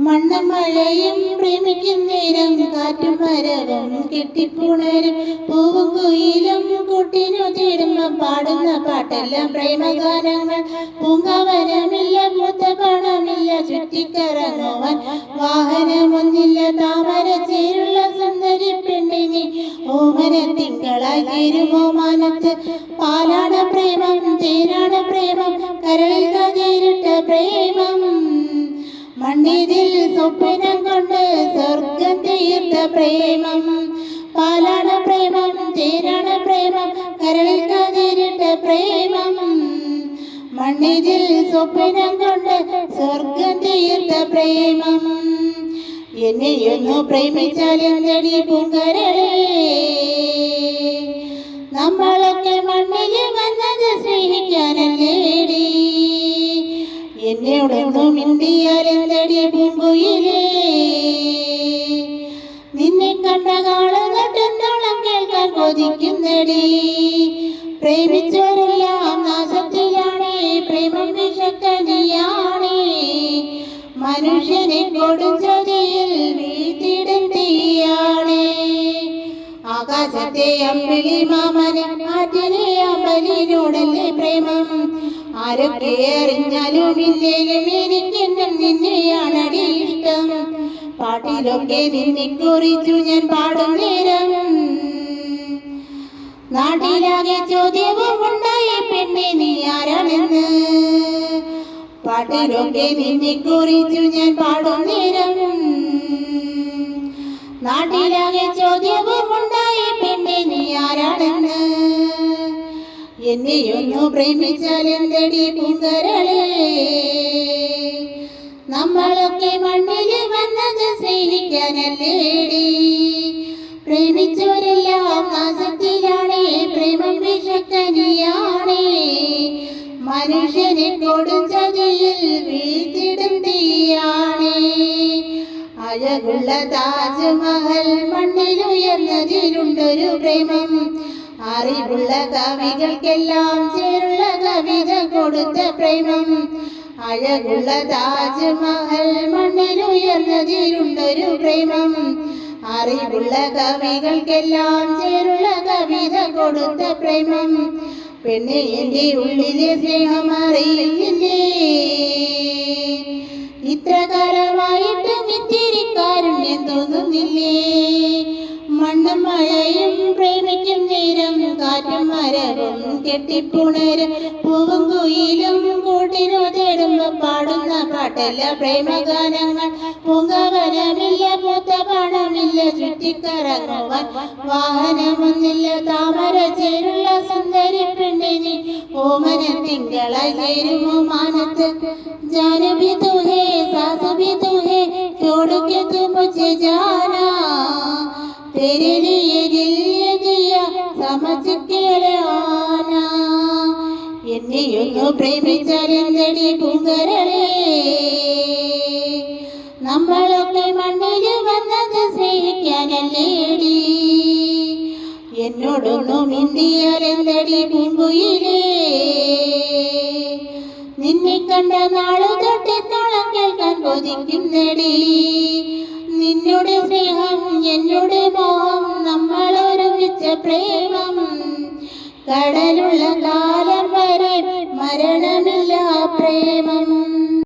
മണ്ണും മഴയും പ്രേമിക്കും നേരം കാറ്റും മരവും കെട്ടിപ്പുണരും പൂവും കുയിലും കൂട്ടിനു തേടുമ്പം പാടുന്ന പാട്ടെല്ലാം പ്രേമഗാനങ്ങൾ. പൂങ്കാവനമില്ല, പൂത്ത പണമില്ല, ചുറ്റിക്കറങ്ങുവാൻ വാഹനമൊന്നില്ല, താമര ചേരുള്ള സുന്ദരി പെണ്ണിനെ ഓമന തിങ്കളായി ചേരുമോ മാനത്ത്. പാലാണ് പ്രേമം, തേനാണ് പ്രേമം, കരളിൽ കതിരിട്ട പ്രേമം. മണ്ണിതിൽ സ്വപ്നം കൊണ്ട് സ്വർഗം തീർത്ത പ്രേമം. പാലാണ് പ്രേമം, തേനാണ് പ്രേമം, കരളിൽ കതിരിട്ട പ്രേമം. മണ്ണിതിൽ സ്വപ്നം കൊണ്ട് സ്വർഗം തീർത്ത പ്രേമം. എന്നെയൊന്നു പ്രേമിച്ചാൽ എന്തടി പൂങ്കരളേ, നമ്മളൊക്കെ മണ്ണിൽ വന്നത് സ്നേഹിക്കാനല്ലേടി. എന്നോടൊന്നു മിണ്ടിയാൽ എന്തടി പൂങ്കുയിലേ, നിന്നെ കണ്ട കാളുകെട്ടെന്നോളം കേൾക്കാൻ കൊതിക്കുന്നടി. പ്രേമിച്ചവരെല്ലാം നാശത്തിലാണേ, പ്രേമം വിഷക്കനിയാണേ, മനുഷ്യനെ കൊടും ചതിയിൽ വീഴ്ത്തിടും തീയാണേ. ആകാശത്തെ അമ്പിളി മാമന്, ആറ്റിനെ അമ്പലിനോടല്ലേ പ്രേമം. ആരൊക്കെ അറിഞ്ഞാലും ഇല്ലേലും എനിക്കെന്നും നിന്നെയാണടി ഇഷ്ടം. പാട്ടിലൊക്കെ നിന്നെ കുറിച്ചു ഞാൻ പാടും നേരം നാട്ടിലാകെ ചോദ്യവും ഉണ്ടായി, പെണ്ണെ നീ ആരാണെന്ന്. പാട്ടിലൊക്കെ നിന്നെ കുറിച്ചു ഞാൻ പാടും നേരം നാട്ടിലാകെ ചോദ്യവും ഉണ്ടായി, പെണ്ണെ നീ ആരാണെന്ന്. എന്നെയൊന്നു പ്രേമിച്ചാൽ എന്തടി പൂങ്കരളേ, നമ്മളൊക്കെ മണ്ണിൽ വന്നത് സ്നേഹിക്കാനല്ലേടി. പ്രേമിച്ചവരെല്ലാം നാശത്തിലാണേ, പ്രേമം വിഷക്കനിയാണേ, മനുഷ്യനെ കൊടും ചതിയിൽ വീഴ്ത്തിടും തീയാണേ. അഴകുള്ള താജ്മഹൽ മണ്ണിലുയർന്നതിലുണ്ടൊരു പ്രേമം. അറിവുള്ള കവികൾക്കെല്ലാം ചേരുള്ള കവിത കൊടുത്ത പ്രേമം. അഴകുള്ള താജ്മഹൽ മണ്ണിലുയർന്നതിലുണ്ടൊരു പ്രേമം. അറിവുള്ള കവികൾക്കെല്ലാം ചേരുള്ള കവിത കൊടുത്ത പ്രേമം. പെണ്ണെ എൻ്റെ ഉള്ളിലെ സ്നേഹം അറിയുന്നില്ലേ, ഇത്ര കാലമായിട്ടും ഇത്തിരി കാരുണ്യം തോന്നുന്നില്ലേ. മണ്ണും മഴയും പ്രേമിക്കും നേരം കാറ്റും മരവും കെട്ടിപ്പുണരും പൂവും കുയിലും കൂട്ടിനു തേടുമ്പം പാടുന്ന പാട്ടല്ല പ്രേമഗാനങ്ങൾ. പൂങ്കാവനമില്ല, പൂത്ത പണമില്ല, ചുറ്റിക്കറങ്ങുവാൻ വാഹനമൊന്നില്ല, താമര ചേരുള്ള സുന്ദരി പെണ്ണിനെ ഓമന തിങ്കളായി ചേരുമോ മാനത്ത്. जान भी तू है, सास भी तू है, छोड़ के तू मुझे जाना, तेरे लिए दिल ये दिया समझ के आना. എന്നെയൊന്നു പ്രേമിച്ചാൽ എന്തടി പൂങ്കരളേ, നമ്മളൊക്കെ മണ്ണിൽ വന്നത് സ്നേഹിക്കാനല്ലേടി. എന്നോടൊന്നു മിണ്ടിയാൽ എന്തടി പൂങ്കുയിലേ, നിന്നെ കണ്ട നാളു തൊട്ടെത്തോളം കേൾക്കാൻ കൊതിക്കുന്നടി. നിന്നുടെ സ്നേഹം എന്നുടെ മോഹം, നമ്മൾ ഒരുമിച്ച പ്രേമം. കടലുള്ള കാലം വരെ മരണമില്ല പ്രേമം.